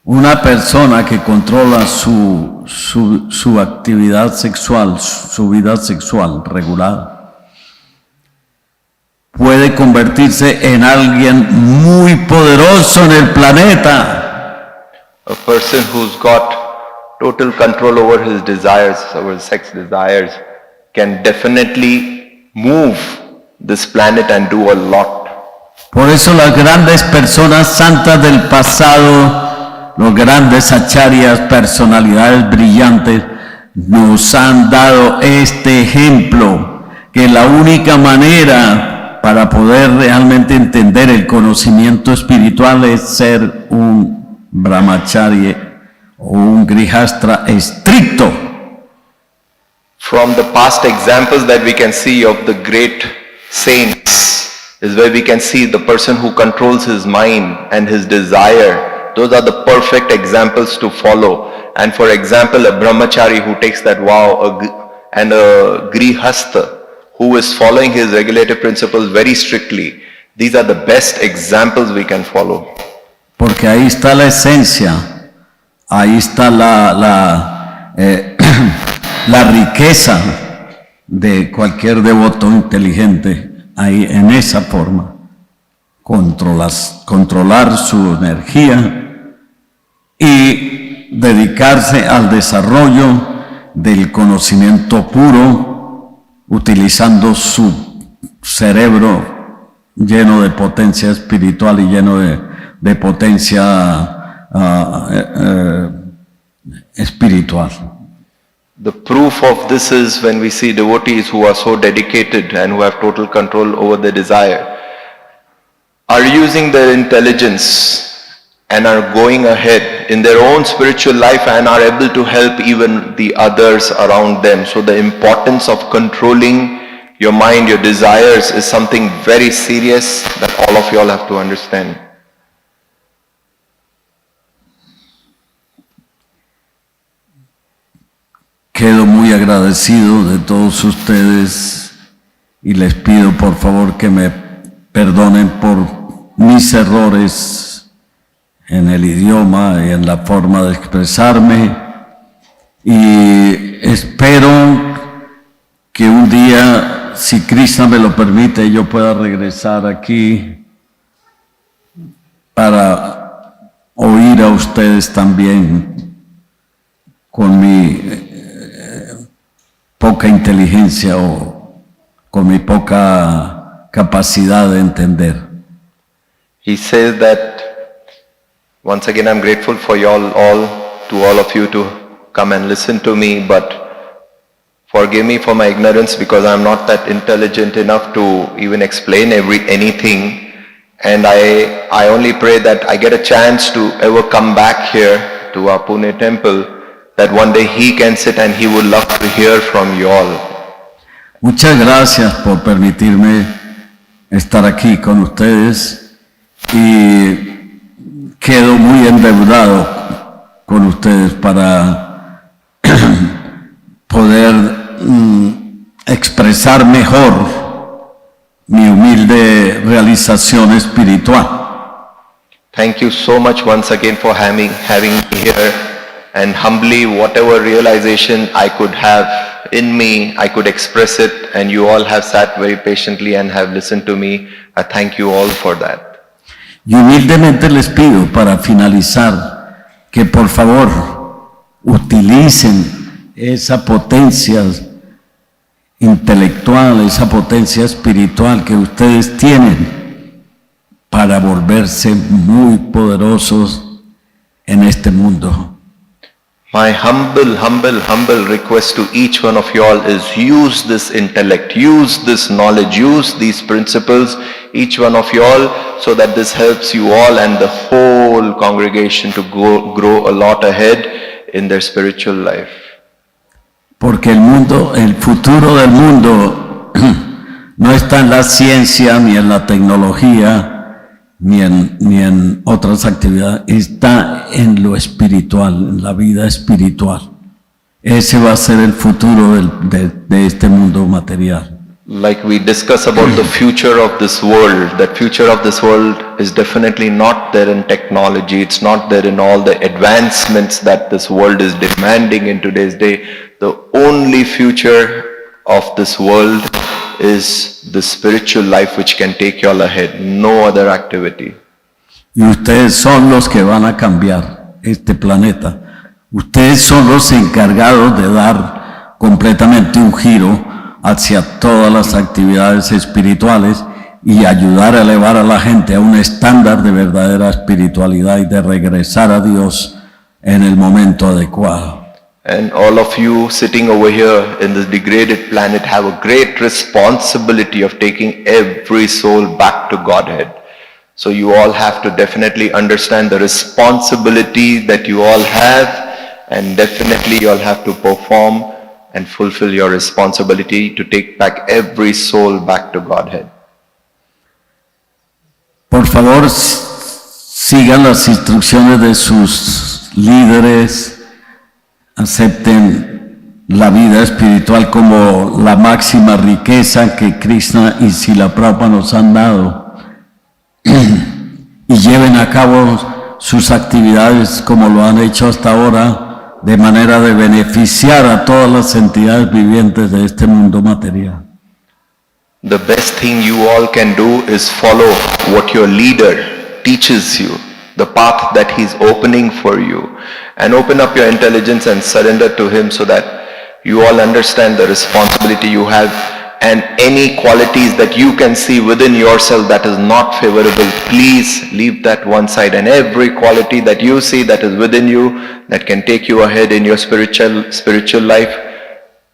Una persona que controla su actividad sexual, su vida sexual regular, puede convertirse en alguien muy poderoso en el planeta. A person who's got total control over his desires, over his sex desires, can definitely move this planet and do a lot. Por eso las grandes personas santas del pasado, los grandes acharyas, personalidades brillantes, nos han dado este ejemplo, que la única manera para poder realmente entender el conocimiento espiritual es ser un brahmachari o un grihastra estricto. From the past examples that we can see of the great saints is where we can see the person who controls his mind and his desire. Those are the perfect examples to follow. And for example, a brahmachari who takes that vow and a grihastha who is following his regulative principles very strictly. These are the best examples we can follow. Porque ahí está la esencia, ahí está la riqueza de cualquier devoto inteligente, ahí en esa forma. Controlar su energía y dedicarse al desarrollo del conocimiento puro, utilizando su cerebro lleno de potencia espiritual y lleno de potencia espiritual. The proof of this is when we see devotees who are so dedicated and who have total control over their desire, are using their intelligence and are going ahead in their own spiritual life and are able to help even the others around them. So the importance of controlling your mind, your desires is something very serious that all of you all have to understand. Quedo muy agradecido de todos ustedes y les pido por favor que me perdonen por mis errores en el idioma y en la forma de expresarme, y espero que un día, si Krishna me lo permite, yo pueda regresar aquí para oír a ustedes también con mi poca inteligencia o con mi poca capacidad de entender. He says that, once again, I'm grateful for you to all of you to come and listen to me, but forgive me for my ignorance because I'm not that intelligent enough to even explain anything. And I only pray that I get a chance to ever come back here to our Pune temple, that one day he can sit and he would love to hear from you all. Muchas gracias por permitirme estar aquí con ustedes y quedo muy endeudado con ustedes para poder expresar mejor mi humilde realización espiritual. Thank you so much once again for having me here, and humbly whatever realization I could have in me, I could express it, and you all have sat very patiently and have listened to me. I thank you all for that. Y humildemente les pido para finalizar que por favor utilicen esa potencia intelectual, esa potencia espiritual que ustedes tienen para volverse muy poderosos en este mundo. My humble request to each one of you all is use this intellect, use this knowledge, use these principles, each one of you all, so that this helps you all and the whole congregation to grow a lot ahead in their spiritual life. Porque el futuro del mundo no está en la ciencia ni en la tecnología, ni en otras actividades, está en lo espiritual, en la vida espiritual. Ese va a ser el futuro de este mundo material. Like we discuss about the future of this world, that future of this world is definitely not there in technology, it's not there in all the advancements that this world is demanding in today's day. The only future of this world is the spiritual life which can take you all ahead, no other activity. Y ustedes son los que van a cambiar este planeta. Ustedes son los encargados de dar completamente un giro hacia todas las actividades espirituales y ayudar a elevar a la gente a un estándar de verdadera espiritualidad y de regresar a Dios en el momento adecuado. And all of you sitting over here in this degraded planet have a great responsibility of taking every soul back to Godhead. So you all have to definitely understand the responsibility that you all have, and definitely you all have to perform and fulfill your responsibility to take back every soul back to Godhead. Por favor, sigan las instrucciones de sus líderes. Acepten la vida espiritual como la máxima riqueza que Krishna y Srila Prabhupada nos han dado y lleven a cabo sus actividades como lo han hecho hasta ahora, de manera de beneficiar a todas las entidades vivientes de este mundo material. The best thing you all can do is follow what your leader teaches you, the path that he's opening for you, and open up your intelligence and surrender to him so that you all understand the responsibility you have, and any qualities that you can see within yourself that is not favorable, please leave that one side, and every quality that you see that is within you that can take you ahead in your spiritual life,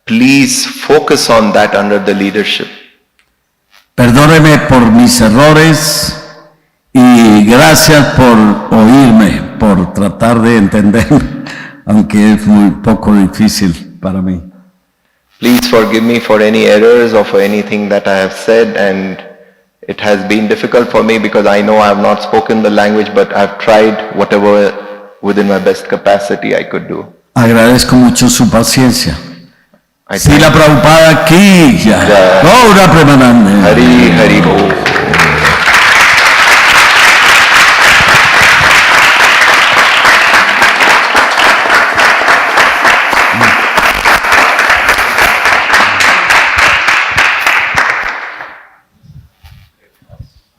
please focus on that under the leadership. Perdóneme por mis errores y gracias por oírme, por tratar de entender, aunque es muy poco difícil para mí. Please forgive me for any errors or for anything that I have said, and it has been difficult for me because I know I have not spoken the language, but I have tried whatever within my best capacity I could do. Agradezco mucho su paciencia. I thank Srila Prabhupada ki jai. Jai. Gaura Premanande. Hari Bol.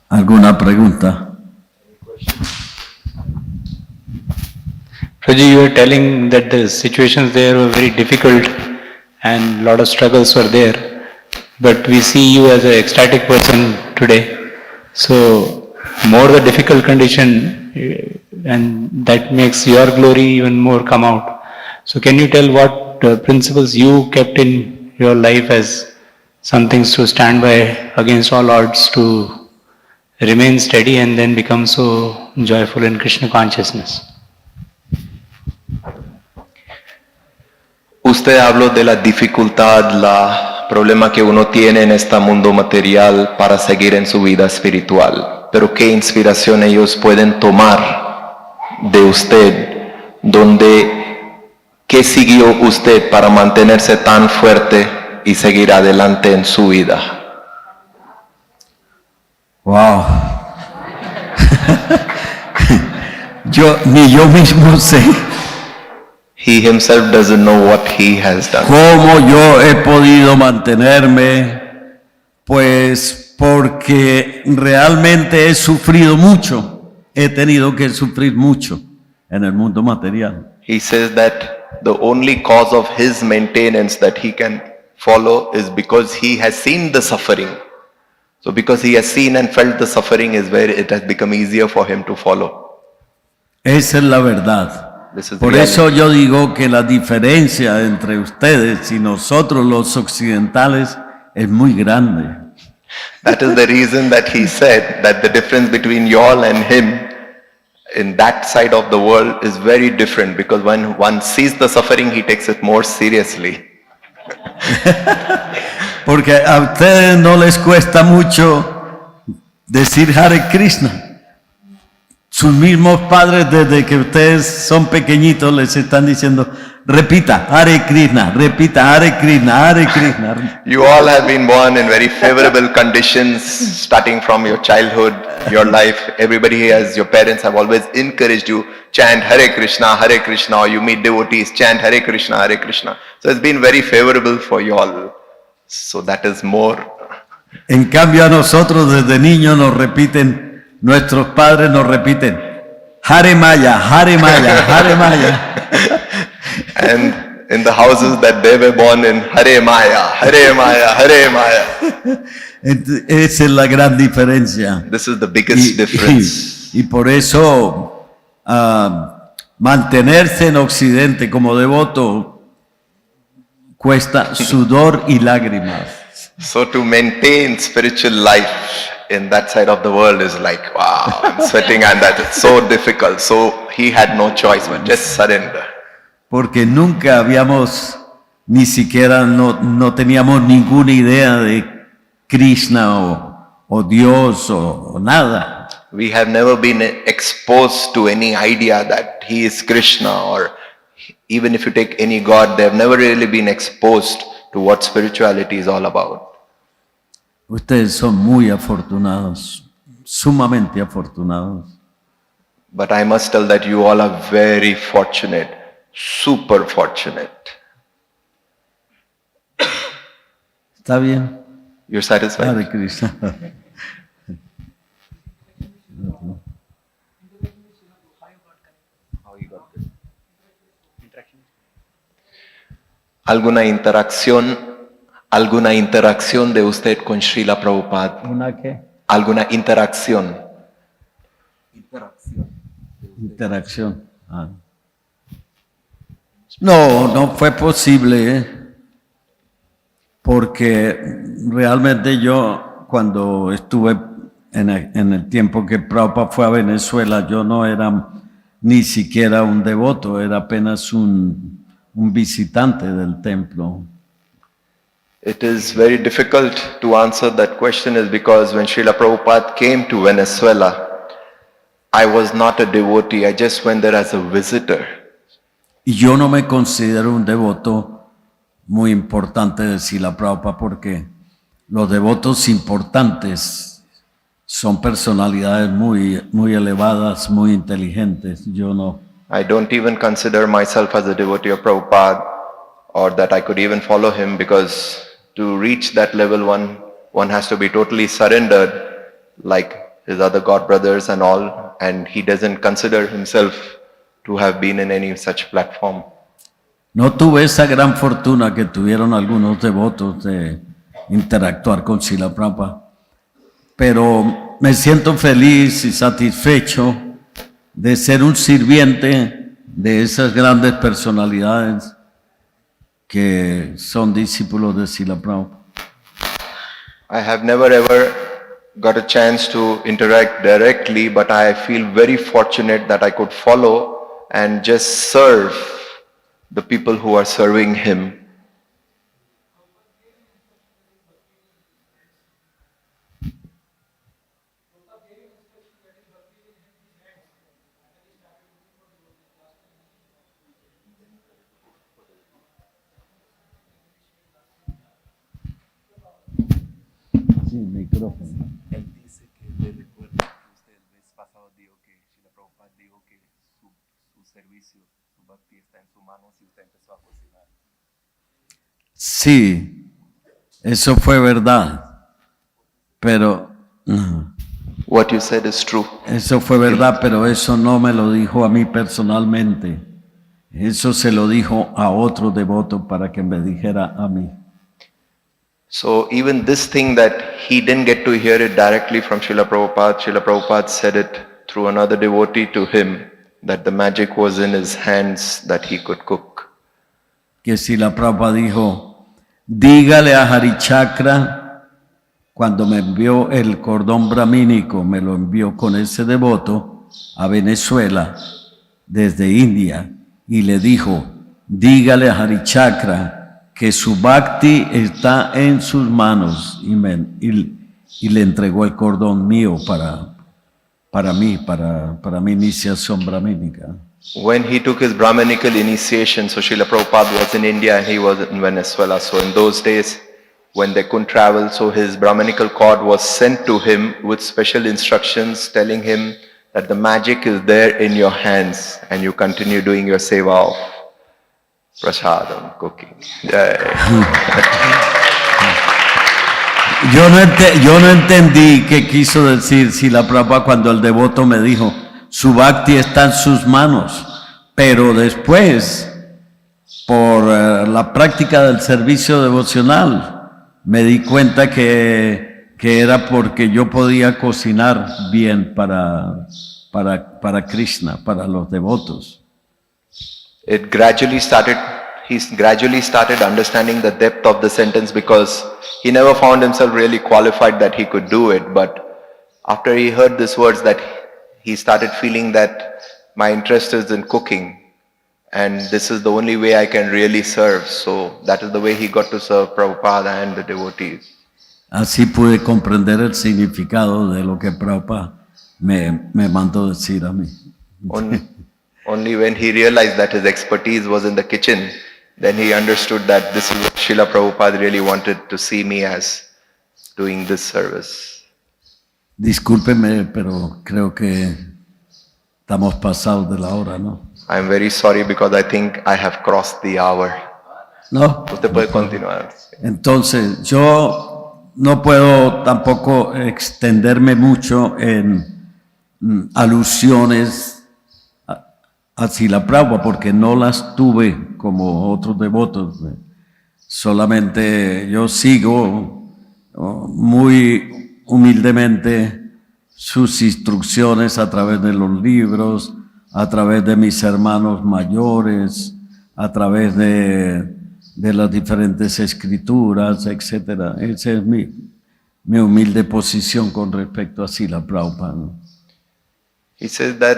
¿Alguna pregunta? Prabhuji, you were telling that the situations there were very difficult and a lot of struggles were there. but we see you as an ecstatic person today. So more the difficult condition, and that makes your glory even more come out. So can you tell what principles you kept in your life as some things to stand by against all odds, to remain steady and then become so joyful in Krishna consciousness? Usted habló de la dificultad, la problema que uno tiene en este mundo material para seguir en su vida espiritual. Pero qué inspiración ellos pueden tomar de usted, ¿qué siguió usted para mantenerse tan fuerte y seguir adelante en su vida? Wow. Ni yo mismo sé He himself doesn't know what he has done. cómo yo he podido mantenerme, pues porque realmente he sufrido mucho, he tenido que sufrir mucho en el mundo material. He says that the only cause of his maintenance that he can follow is because he has seen the suffering. So because he has seen and felt the suffering is where it has become easier for him to follow. Esa es la verdad. Por eso yo digo que la diferencia entre ustedes y nosotros los occidentales es muy grande. That is the reason that he said that the difference between y'all and him in that side of the world is very different, because when one sees the suffering, he takes it more seriously. Porque a ustedes no les cuesta mucho decir Hare Krishna. Sus mismos padres, desde que ustedes son pequeñitos, les están diciendo, repita Hare Krishna, repita Hare Krishna, Hare Krishna. You all have been born in very favorable conditions, starting from your childhood, your life. Everybody has, your parents have always encouraged you, chant Hare Krishna, or you meet devotees, chant Hare Krishna, Hare Krishna. So it's been very favorable for you all. So that is more. En cambio a nosotros desde niños nos repiten, nuestros padres nos repiten, Hare Maya, Hare Maya, Hare Maya. And in the houses that they were born in, Hare Maya, Hare Maya, Hare Maya. Esa es la gran diferencia. This is the biggest difference. Y por eso mantenerse en Occidente como devoto cuesta sudor y lágrimas. So to maintain spiritual life in that side of the world is like, wow, I'm sweating, and that it's so difficult. So he had no choice but just surrender. Porque nunca habíamos, ni siquiera no teníamos ninguna idea de Krishna o Dios o nada. We have never been exposed to any idea that he is Krishna, or even if you take any god, they have never really been exposed to what spirituality is all about. Ustedes son muy afortunados, sumamente afortunados. But I must tell that you all are very fortunate, super fortunate. ¿Está bien? You're satisfied? Hare Krishna. ¿Alguna interacción de usted con Srila Prabhupada? ¿Una qué? ¿Alguna interacción? Interacción. Ah. No fue posible, porque realmente yo, cuando estuve en el tiempo que Prabhupada fue a Venezuela, yo no era ni siquiera un devoto, era apenas un visitante del templo. It is very difficult to answer that question, is because when Srila Prabhupada came to Venezuela, I was not a devotee, I just went there as a visitor. Y yo no me considero un devoto muy importante de Srila Prabhupada, porque los devotos importantes son personalidades muy elevadas, muy inteligentes. Yo no. I don't even consider myself as a devotee of Prabhupada, or that I could even follow him, because to reach that level one has to be totally surrendered like his other god brothers and all, and he doesn't consider himself to have been in any such platform. No tuve esa gran fortuna que tuvieron algunos devotos de interactuar con Srila Prabhupada. Pero me siento feliz y satisfecho de ser un sirviente de esas grandes personalidades que son discípulos de Srila Prabhupada. I have never ever got a chance to interact directly, but I feel very fortunate that I could follow and just serve the people who are serving him. Sí, micrófono. Él dice que le recuerda que usted el mes pasado dijo que Srila Prabhupada dijo que su servicio, su bhakti está en sus manos y usted empezó a cocinar. Sí, eso fue verdad, pero What you said is true. eso fue verdad, pero eso no me lo dijo a mí personalmente. Eso se lo dijo a otro devoto para que me dijera a mí. So even this thing that he didn't get to hear it directly from Srila Prabhupada said it through another devotee to him, that the magic was in his hands that he could cook. Que si la Prabhupada dijo, dígale a Hari Chakra, cuando me envió el cordón brahmínico, me lo envió con ese devoto a Venezuela desde India y le dijo, dígale a Hari Chakra que su bhakti está en sus manos y le entregó el cordón mío para mi iniciación brahmínica. When he took his Brahminical initiation, so Srila Prabhupada was in India and he was in Venezuela. So in those days, when they couldn't travel, so his Brahminical cord was sent to him with special instructions telling him that the magic is there in your hands and you continue doing your seva of prasadam, cooking. Yo no entendí qué quiso decir Srila Prabhupada cuando el devoto me dijo, su bhakti está en sus manos, pero después, por la práctica del servicio devocional, me di cuenta que era porque yo podía cocinar bien para Krishna, para los devotos. He gradually started understanding the depth of the sentence because he never found himself really qualified that he could do it. But after he heard these words, that he started feeling that my interest is in cooking and this is the only way I can really serve. So that is the way he got to serve Prabhupada and the devotees. Así pude comprender el significado de lo que Prabhupada me mandó decir a mí. Only when he realized that his expertise was in the kitchen, then he understood that this is what Srila Prabhupada really wanted to see me as, doing this service. Discúlpeme, pero creo que estamos pasados de la hora, ¿no? I'm very sorry because I think I have crossed the hour. ¿No? Usted puede continuar. Entonces, yo no puedo tampoco extenderme mucho en alusiones a Srila Prabhupada porque no las tuve como otros devotos. Solamente yo sigo muy humildemente sus instrucciones a través de los libros, a través de mis hermanos mayores, a través de las diferentes escrituras, etc. Esa es mi humilde posición con respecto a Srila Prabhupada. He says that,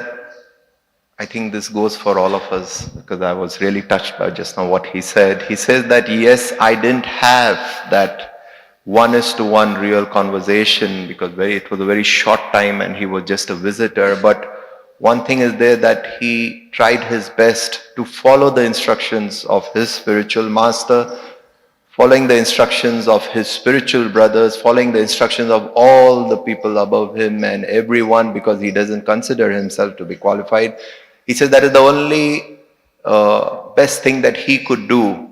I think this goes for all of us because I was really touched by just now what he said. He says that yes, I didn't have that 1:1 real conversation because it was a very short time and he was just a visitor. But one thing is there that he tried his best to follow the instructions of his spiritual master, following the instructions of his spiritual brothers, following the instructions of all the people above him and everyone because he doesn't consider himself to be qualified. He says that is the only best thing that he could do,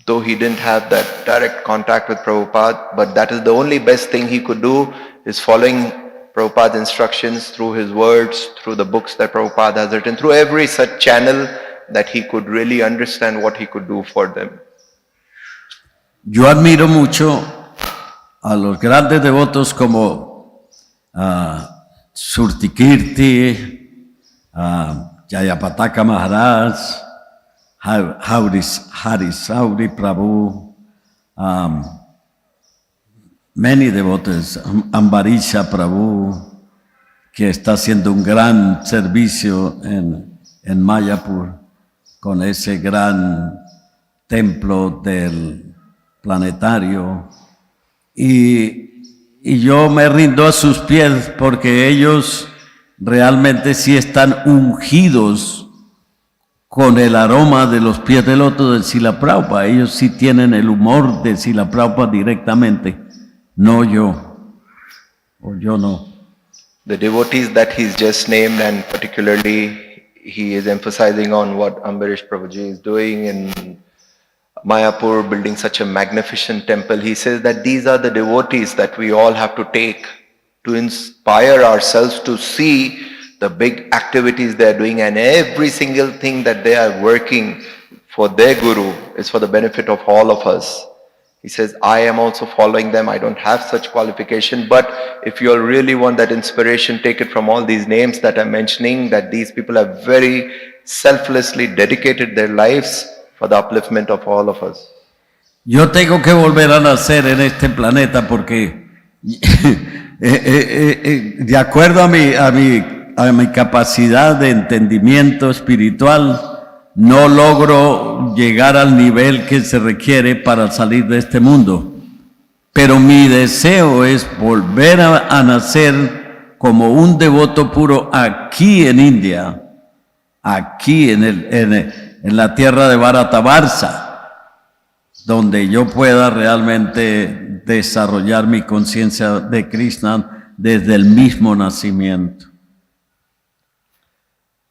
though he didn't have that direct contact with Prabhupada, but that is the only best thing he could do is following Prabhupada's instructions through his words, through the books that Prabhupada has written, through every such channel that he could really understand what he could do for them. Yo admiro mucho a los grandes devotos como Surtikirti, Jayapataka Maharaj, Hari Chakra Prabhu, many devotees, Ambarisha Prabhu, que está haciendo un gran servicio en Mayapur con ese gran templo del planetario. Y yo me rindo a sus pies porque ellos realmente sí están ungidos con el aroma de los pies del loto del Srila Prabhupada. Ellos sí tienen el humor de Srila Prabhupada directamente, no yo, o yo no. The devotees that he's just named, and particularly he is emphasizing on what Ambarish Prabhuji is doing in Mayapur, building such a magnificent temple. He says that these are the devotees that we all have to take to inspire ourselves to see the big activities they are doing, and every single thing that they are working for their Guru is for the benefit of all of us. He says, I am also following them. I don't have such qualification, but if you really want that inspiration, take it from all these names that I'm mentioning, that these people have very selflessly dedicated their lives for the upliftment of all of us. Yo tengo que volver a nacer en este planeta porque de acuerdo a mi capacidad de entendimiento espiritual, no logro llegar al nivel que se requiere para salir de este mundo. Pero mi deseo es volver a nacer como un devoto puro aquí en India, aquí en la tierra de Bharatavarsa, donde yo pueda realmente desarrollar mi conciencia de Krishna desde el mismo nacimiento.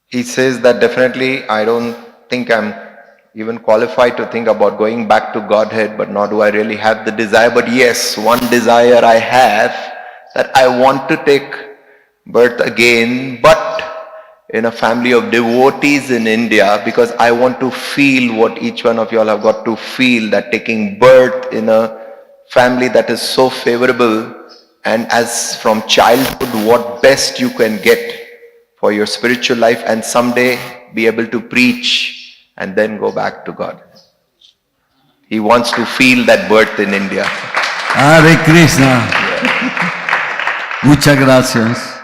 He says that definitely I don't think I'm even qualified to think about going back to Godhead, but nor do I really have the desire. But yes, one desire I have, that I want to take birth again, but in a family of devotees in India, because I want to feel what each one of you all have got to feel, that taking birth in a family that is so favorable, and as from childhood, what best you can get for your spiritual life, and someday be able to preach and then go back to God. He wants to feel that birth in India. Hare Krishna. Muchas gracias.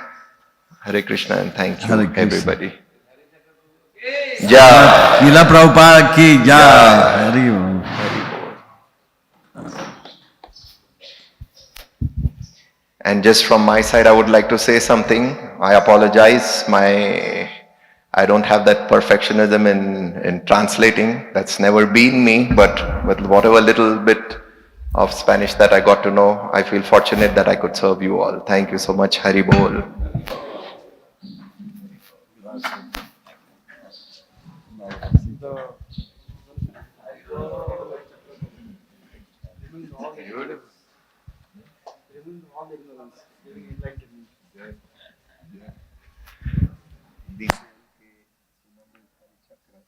Hare Krishna, and thank you, Hare Krishna. everybody. Ja. Y la Prabhupada aquí, ya. Arriba. And just from my side, I would like to say something. I apologize. I don't have that perfectionism in translating. That's never been me. But with whatever little bit of Spanish that I got to know, I feel fortunate that I could serve you all. Thank you so much. Hari Bol. Dice que su nombre es Hari Chakra,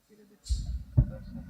quiere decir Darshan.